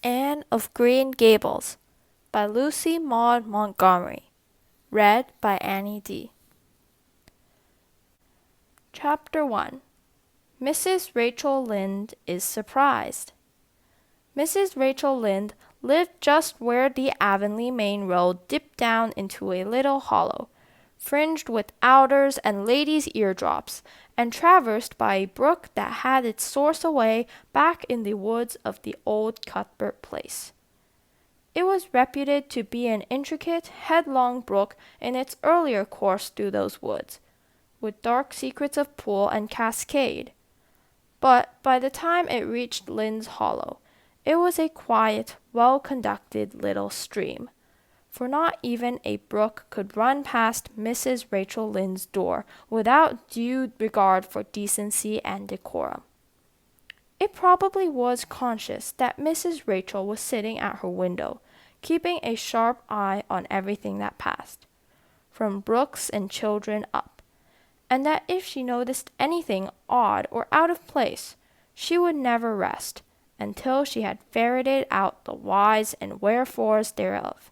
Anne of Green Gables by Lucy Maud Montgomery. Read by Annie D. Chapter 1. Mrs. Rachel Lynde is surprised. Mrs. Rachel Lynde lived just where the Avonlea main road dipped down into a little hollow, fringed with alders and ladies' eardrops, and traversed by a brook that had its source away back in the woods of the old Cuthbert place. It was reputed to be an intricate, headlong brook in its earlier course through those woods, with dark secrets of pool and cascade. But by the time it reached Lynde's Hollow, it was a quiet, well-conducted little stream, for not even a brook could run past Mrs. Rachel Lynde's door without due regard for decency and decorum. It probably was conscious that Mrs. Rachel was sitting at her window, keeping a sharp eye on everything that passed, from brooks and children up, and that if she noticed anything odd or out of place, she would never rest until she had ferreted out the whys and wherefores thereof.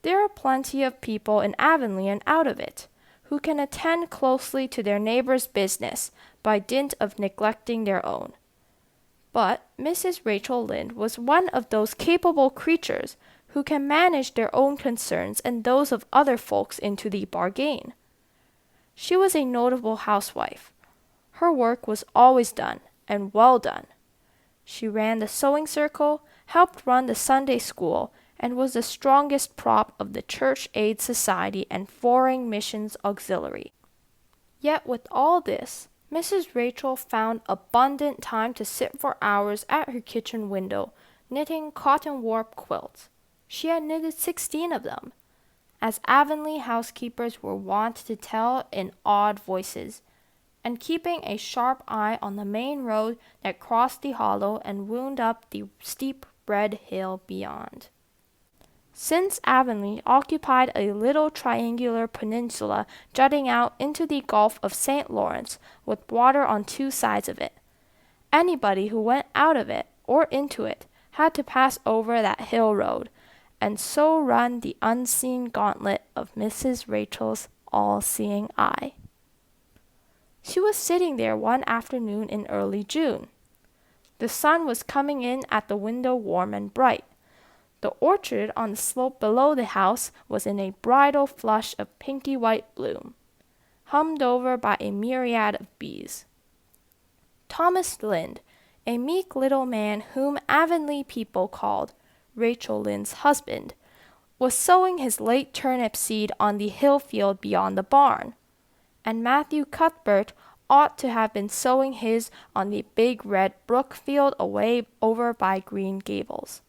There are plenty of people in Avonlea and out of it, who can attend closely to their neighbor's business by dint of neglecting their own. But Mrs. Rachel Lynde was one of those capable creatures who can manage their own concerns and those of other folks into the bargain. She was a notable housewife. Her work was always done, and well done. She ran the sewing circle, helped run the Sunday school, and was the strongest prop of the Church Aid Society and Foreign Missions Auxiliary. Yet with all this, Mrs. Rachel found abundant time to sit for hours at her kitchen window, knitting cotton warp quilts. She had knitted 16 of them, as Avonlea housekeepers were wont to tell in awed voices, and keeping a sharp eye on the main road that crossed the hollow and wound up the steep red hill beyond. Since Avonlea occupied a little triangular peninsula jutting out into the Gulf of St. Lawrence with water on two sides of it, anybody who went out of it or into it had to pass over that hill road, and so run the unseen gauntlet of Mrs. Rachel's all-seeing eye. She was sitting there one afternoon in early June. The sun was coming in at the window warm and bright. The orchard on the slope below the house was in a bridal flush of pinky white bloom, hummed over by a myriad of bees. Thomas Lynde, a meek little man whom Avonlea people called Rachel Lynde's husband, was sowing his late turnip seed on the hill field beyond the barn, and Matthew Cuthbert ought to have been sowing his on the big red brook field away over by Green Gables.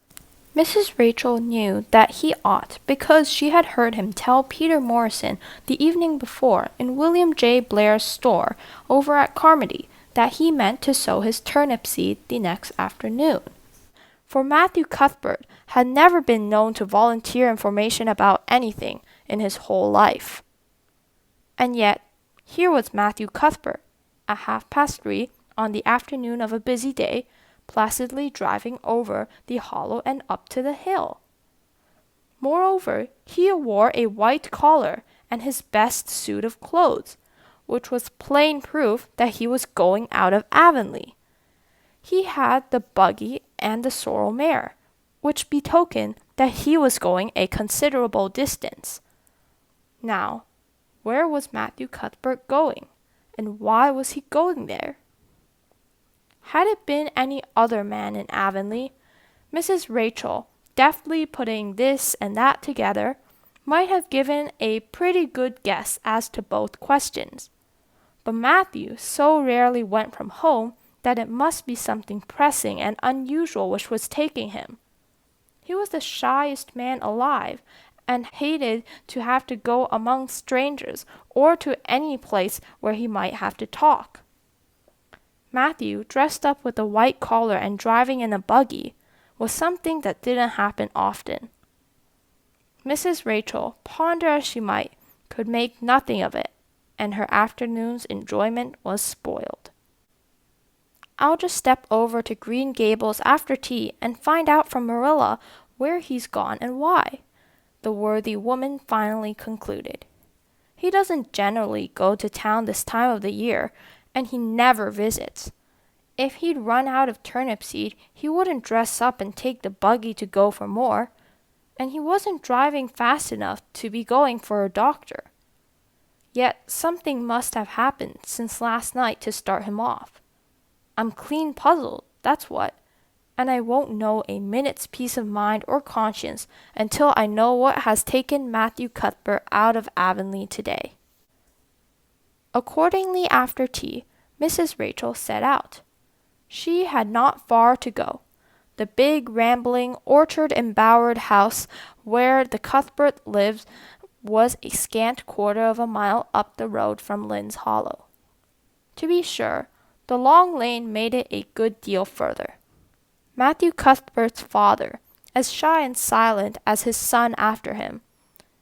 Mrs. Rachel knew that he ought because she had heard him tell Peter Morrison the evening before in William J. Blair's store over at Carmody that he meant to sow his turnip seed the next afternoon. For Matthew Cuthbert had never been known to volunteer information about anything in his whole life. And yet, here was Matthew Cuthbert, at 3:30 on the afternoon of a busy day, placidly driving over the hollow and up to the hill. Moreover, he wore a white collar and his best suit of clothes, which was plain proof that he was going out of Avonlea. He had the buggy and the sorrel mare, which betokened that he was going a considerable distance. Now, where was Matthew Cuthbert going, and why was he going there? Had it been any other man in Avonlea, Mrs. Rachel, deftly putting this and that together, might have given a pretty good guess as to both questions. But Matthew so rarely went from home that it must be something pressing and unusual which was taking him. He was the shyest man alive, and hated to have to go among strangers or to any place where he might have to talk. Matthew, dressed up with a white collar and driving in a buggy, was something that didn't happen often. Mrs. Rachel, ponder as she might, could make nothing of it, and her afternoon's enjoyment was spoiled. I'll just step over to Green Gables after tea and find out from Marilla where he's gone and why," the worthy woman finally concluded. "He doesn't generally go to town this time of the year, and he never visits. If he'd run out of turnip seed, he wouldn't dress up and take the buggy to go for more. And he wasn't driving fast enough to be going for a doctor. Yet something must have happened since last night to start him off. I'm clean puzzled, that's what, and I won't know a minute's peace of mind or conscience until I know what has taken Matthew Cuthbert out of Avonlea today." Accordingly, after tea, Mrs. Rachel set out. She had not far to go. The big, rambling, orchard-embowered house where the Cuthbert lived was a scant quarter of a mile up the road from Lynn's Hollow. To be sure, the long lane made it a good deal further. Matthew Cuthbert's father, as shy and silent as his son after him,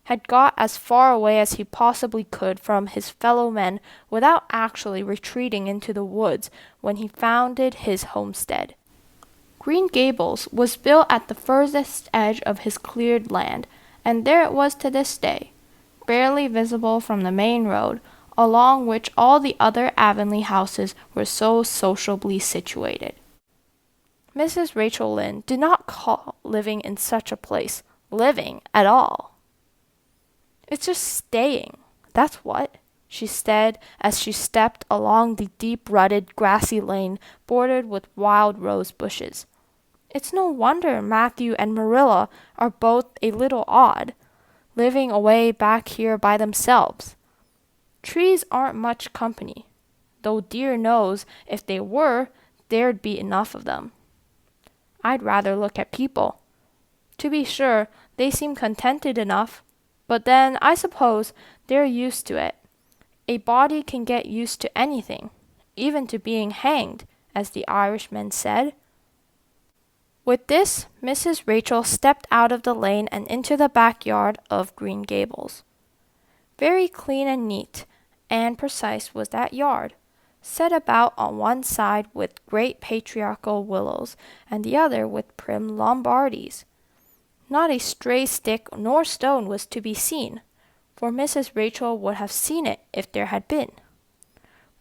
had got as far away as he possibly could from his fellow men without actually retreating into the woods when he founded his homestead. Green Gables was built at the furthest edge of his cleared land, and there it was to this day, barely visible from the main road, along which all the other Avonlea houses were so sociably situated. Mrs. Rachel Lynde did not call living in such a place living at all. "It's just staying, that's what," she said as she stepped along the deep-rutted grassy lane bordered with wild rose bushes. "It's no wonder Matthew and Marilla are both a little odd, living away back here by themselves. Trees aren't much company, though dear knows if they were, there'd be enough of them. I'd rather look at people. To be sure, they seem contented enough, but then I suppose they're used to it. A body can get used to anything, even to being hanged, as the Irishman said." With this, Mrs. Rachel stepped out of the lane and into the backyard of Green Gables. Very clean and neat and precise was that yard, set about on one side with great patriarchal willows and the other with prim Lombardies. Not a stray stick nor stone was to be seen, for Mrs. Rachel would have seen it if there had been.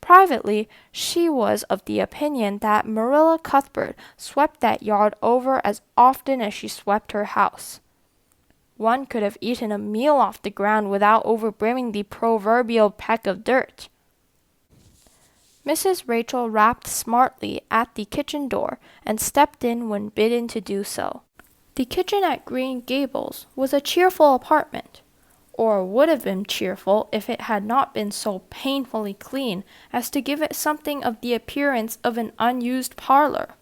Privately, she was of the opinion that Marilla Cuthbert swept that yard over as often as she swept her house. One could have eaten a meal off the ground without overbrimming the proverbial peck of dirt. Mrs. Rachel rapped smartly at the kitchen door and stepped in when bidden to do so. The kitchen at Green Gables was a cheerful apartment, or would have been cheerful if it had not been so painfully clean as to give it something of the appearance of an unused parlor.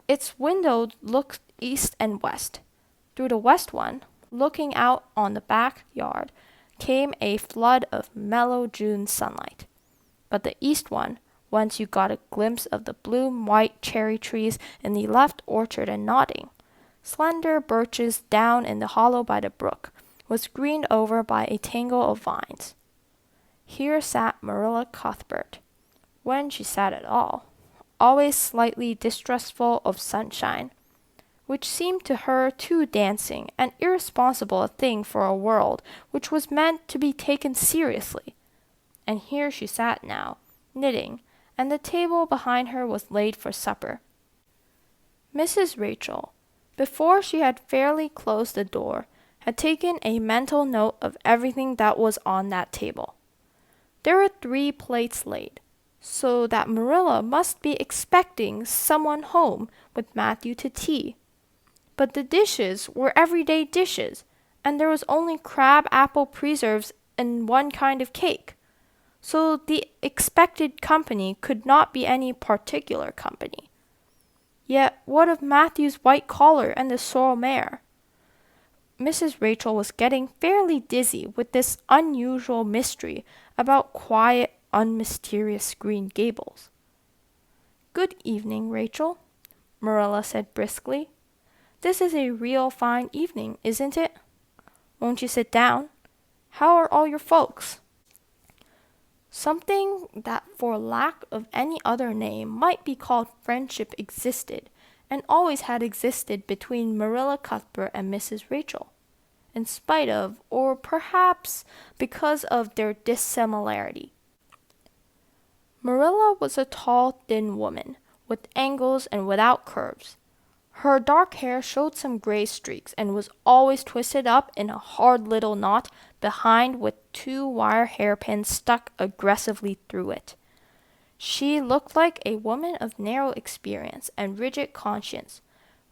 Its windows looked east and west. Through the west one, looking out on the backyard, came a flood of mellow June sunlight. But the east one, whence you got a glimpse of the bloom-white cherry trees in the left orchard and nodding, slender birches down in the hollow by the brook, was greened over by a tangle of vines. Here sat Marilla Cuthbert, when she sat at all, always slightly distrustful of sunshine, which seemed to her too dancing and irresponsible a thing for a world which was meant to be taken seriously. And here she sat now, knitting, and the table behind her was laid for supper. Mrs. Rachel, before she had fairly closed the door, had taken a mental note of everything that was on that table. There were 3 plates laid, so that Marilla must be expecting someone home with Matthew to tea. But the dishes were everyday dishes, and there was only crab-apple preserves and one kind of cake. So the expected company could not be any particular company. Yet what of Matthew's white collar and the sorrel mare? Mrs. Rachel was getting fairly dizzy with this unusual mystery about quiet, unmysterious Green Gables. "Good evening, Rachel," Marilla said briskly. "This is a real fine evening, isn't it? Won't you sit down? How are all your folks?" Something that for lack of any other name might be called friendship existed, and always had existed between Marilla Cuthbert and Mrs. Rachel, in spite of, or perhaps because of, their dissimilarity. Marilla was a tall, thin woman, with angles and without curves. Her dark hair showed some gray streaks and was always twisted up in a hard little knot behind with 2 wire hairpins stuck aggressively through it. She looked like a woman of narrow experience and rigid conscience,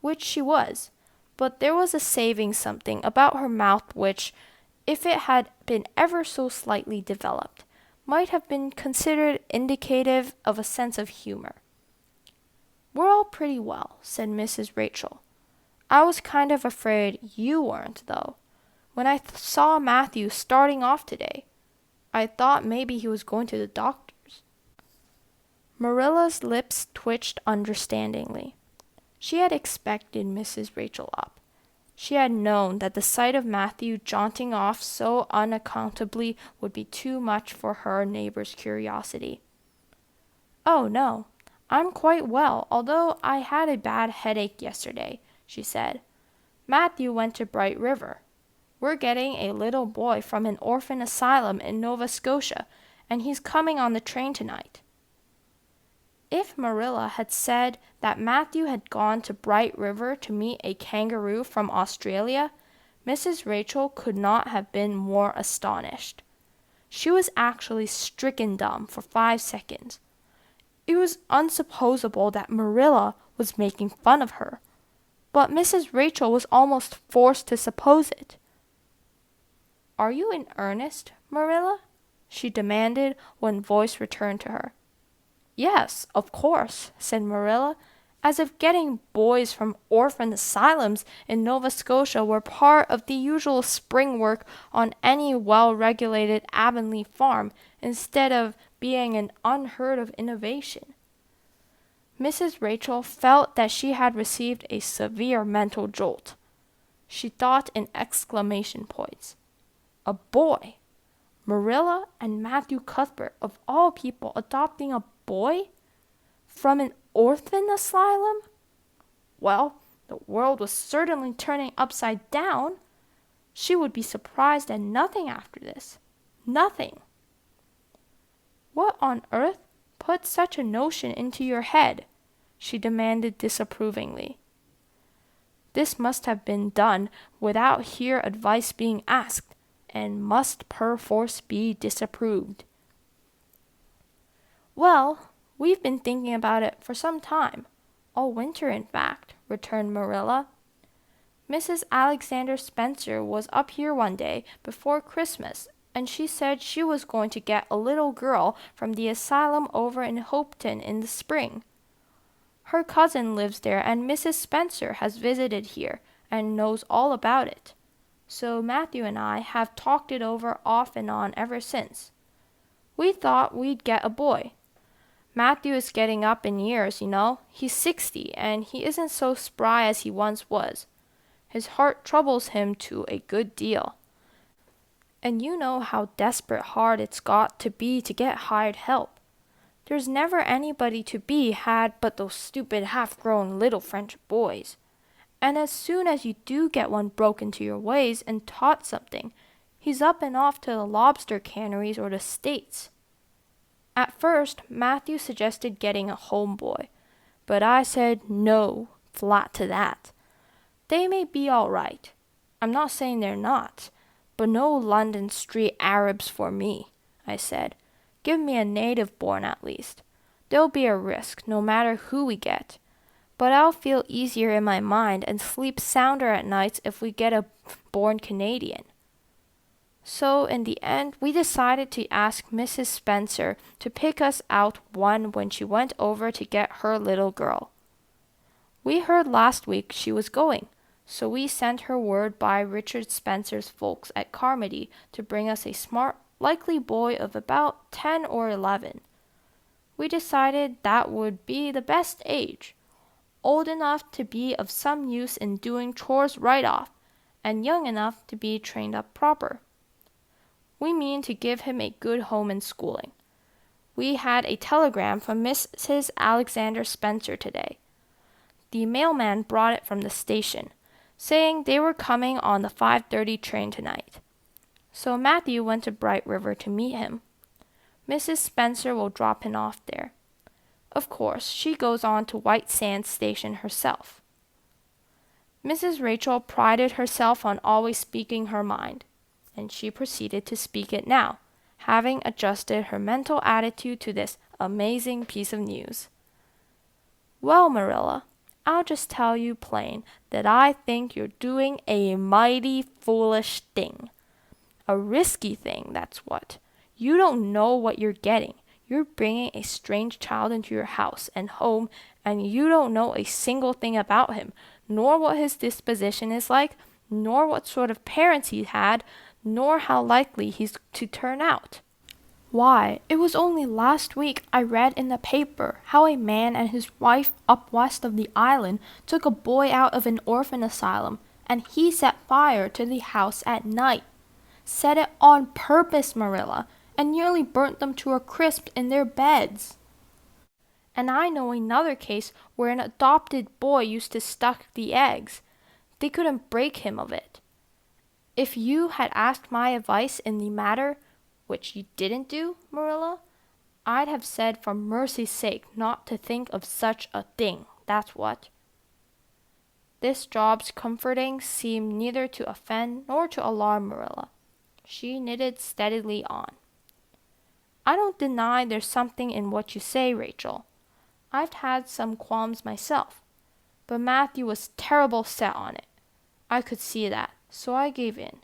which she was, but there was a saving something about her mouth which, if it had been ever so slightly developed, might have been considered indicative of a sense of humor. "We're all pretty well," said Mrs. Rachel. "I was kind of afraid you weren't, though. When I saw Matthew starting off today, I thought maybe he was going to the doctor's." Marilla's lips twitched understandingly. She had expected Mrs. Rachel up. She had known that the sight of Matthew jaunting off so unaccountably would be too much for her neighbor's curiosity. "Oh, no. I'm quite well, although I had a bad headache yesterday," she said. "Matthew went to Bright River. We're getting a little boy from an orphan asylum in Nova Scotia, and he's coming on the train tonight." If Marilla had said that Matthew had gone to Bright River to meet a kangaroo from Australia, Mrs. Rachel could not have been more astonished. She was actually stricken dumb for 5 seconds. It was unsupposable that Marilla was making fun of her, but Mrs. Rachel was almost forced to suppose it. "Are you in earnest, Marilla?" she demanded when voice returned to her. "Yes, of course," said Marilla, as if getting boys from orphan asylums in Nova Scotia were part of the usual spring work on any well-regulated Avonlea farm instead of being an unheard-of innovation. Mrs. Rachel felt that she had received a severe mental jolt. She thought in exclamation points. A boy! Marilla and Matthew Cuthbert, of all people, adopting a boy? From an orphan asylum? Well, the world was certainly turning upside down. She would be surprised at nothing after this. Nothing. "What on earth put such a notion into your head?" she demanded disapprovingly. This must have been done without here advice being asked, and must perforce be disapproved. "Well, we've been thinking about it for some time, all winter in fact," returned Marilla. "Mrs. Alexander Spencer was up here one day before Christmas, and she said she was going to get a little girl from the asylum over in Hopeton in the spring. Her cousin lives there, and Mrs. Spencer has visited here and knows all about it. So Matthew and I have talked it over off and on ever since. We thought we'd get a boy. Matthew is getting up in years, you know. He's 60, and he isn't so spry as he once was. His heart troubles him too a good deal. And you know how desperate hard it's got to be to get hired help. There's never anybody to be had but those stupid half-grown little French boys. And as soon as you do get one broken to your ways and taught something, he's up and off to the lobster canneries or the States. At first, Matthew suggested getting a homeboy, but I said no, flat to that. They may be all right. I'm not saying they're not. But no London street Arabs for me, I said. Give me a native born at least. There'll be a risk, no matter who we get. But I'll feel easier in my mind and sleep sounder at nights if we get a born Canadian. So in the end, we decided to ask Mrs. Spencer to pick us out one when she went over to get her little girl. We heard last week she was going. So we sent her word by Richard Spencer's folks at Carmody to bring us a smart, likely boy of about 10 or 11. We decided that would be the best age, old enough to be of some use in doing chores right off, and young enough to be trained up proper. We mean to give him a good home and schooling, We had a telegram from Mrs. Alexander Spencer today. The mailman brought it from the station, saying they were coming on the 5:30 train tonight. So Matthew went to Bright River to meet him. Mrs. Spencer will drop him off there. Of course, she goes on to White Sands Station herself. Mrs. Rachel prided herself on always speaking her mind, and she proceeded to speak it now, having adjusted her mental attitude to this amazing piece of news. Well, Marilla, I'll just tell you plain that I think you're doing a mighty foolish thing. A risky thing, that's what. You don't know what you're getting. You're bringing a strange child into your house and home, and you don't know a single thing about him, nor what his disposition is like, nor what sort of parents he had, nor how likely he's to turn out. Why, it was only last week I read in the paper how a man and his wife up west of the island took a boy out of an orphan asylum, and he set fire to the house at night. Set it on purpose, Marilla, and nearly burnt them to a crisp in their beds. And I know another case where an adopted boy used to stuff the eggs. They couldn't break him of it. If you had asked my advice in the matter, which you didn't do, Marilla, I'd have said for mercy's sake not to think of such a thing, that's what. This job's comforting seemed neither to offend nor to alarm Marilla. She knitted steadily on. I don't deny there's something in what you say, Rachel. I've had some qualms myself, but Matthew was terrible set on it. I could see that, so I gave in.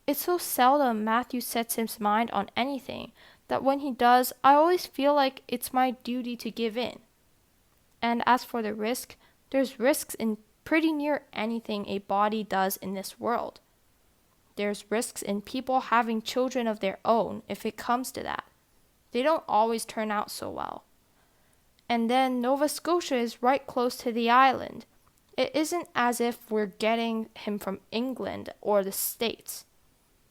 It's so seldom Matthew sets his mind on anything that when he does, I always feel like it's my duty to give in. And as for the risk, there's risks in pretty near anything a body does in this world. There's risks in people having children of their own if it comes to that. They don't always turn out so well. And then Nova Scotia is right close to the island. It isn't as if we're getting him from England or the States.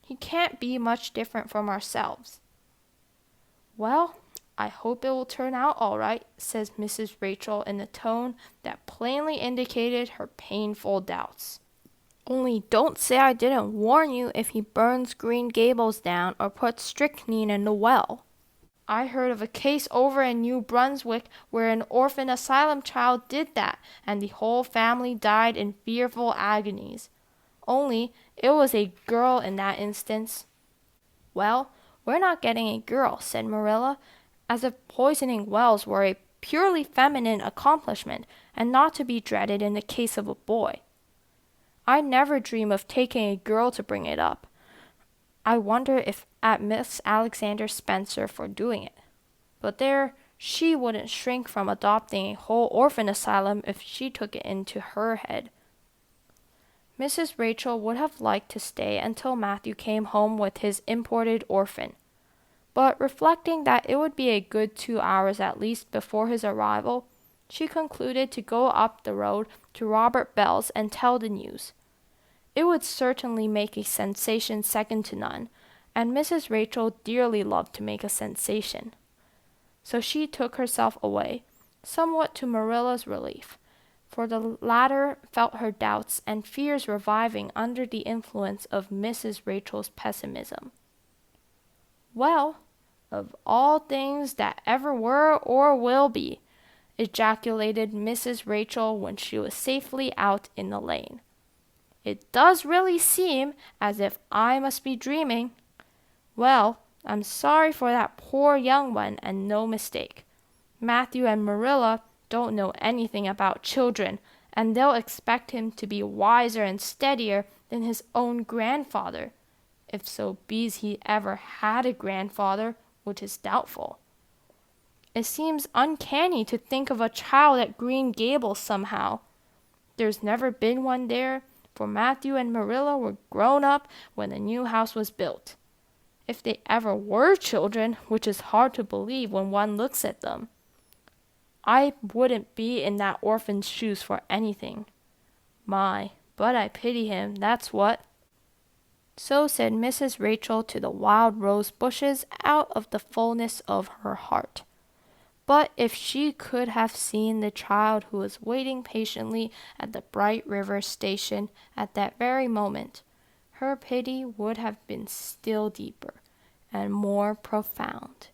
He can't be much different from ourselves. Well, I hope it will turn out all right, says Mrs. Rachel in a tone that plainly indicated her painful doubts. Only don't say I didn't warn you if he burns Green Gables down or puts strychnine in the well. I heard of a case over in New Brunswick where an orphan asylum child did that, and the whole family died in fearful agonies. Only it was a girl in that instance. Well, we're not getting a girl, said Marilla, as if poisoning wells were a purely feminine accomplishment and not to be dreaded in the case of a boy. I never dream of taking a girl to bring it up. I wonder if at Miss Alexander Spencer for doing it. But there, she wouldn't shrink from adopting a whole orphan asylum if she took it into her head. Mrs. Rachel would have liked to stay until Matthew came home with his imported orphan. But reflecting that it would be a good 2 hours at least before his arrival, she concluded to go up the road to Robert Bell's and tell the news. It would certainly make a sensation second to none, and Mrs. Rachel dearly loved to make a sensation. So she took herself away, somewhat to Marilla's relief, for the latter felt her doubts and fears reviving under the influence of Mrs. Rachel's pessimism. Well, of all things that ever were or will be, ejaculated Mrs. Rachel when she was safely out in the lane. It does really seem as if I must be dreaming. Well, I'm sorry for that poor young one, and no mistake. Matthew and Marilla don't know anything about children, and they'll expect him to be wiser and steadier than his own grandfather, if so be's he ever had a grandfather, which is doubtful. It seems uncanny to think of a child at Green Gables somehow. There's never been one there, for Matthew and Marilla were grown up when the new house was built. If they ever were children, which is hard to believe when one looks at them. I wouldn't be in that orphan's shoes for anything. My, but I pity him, that's what. So said Mrs. Rachel to the wild rose bushes out of the fullness of her heart. But if she could have seen the child who was waiting patiently at the Bright River station at that very moment, her pity would have been still deeper and more profound.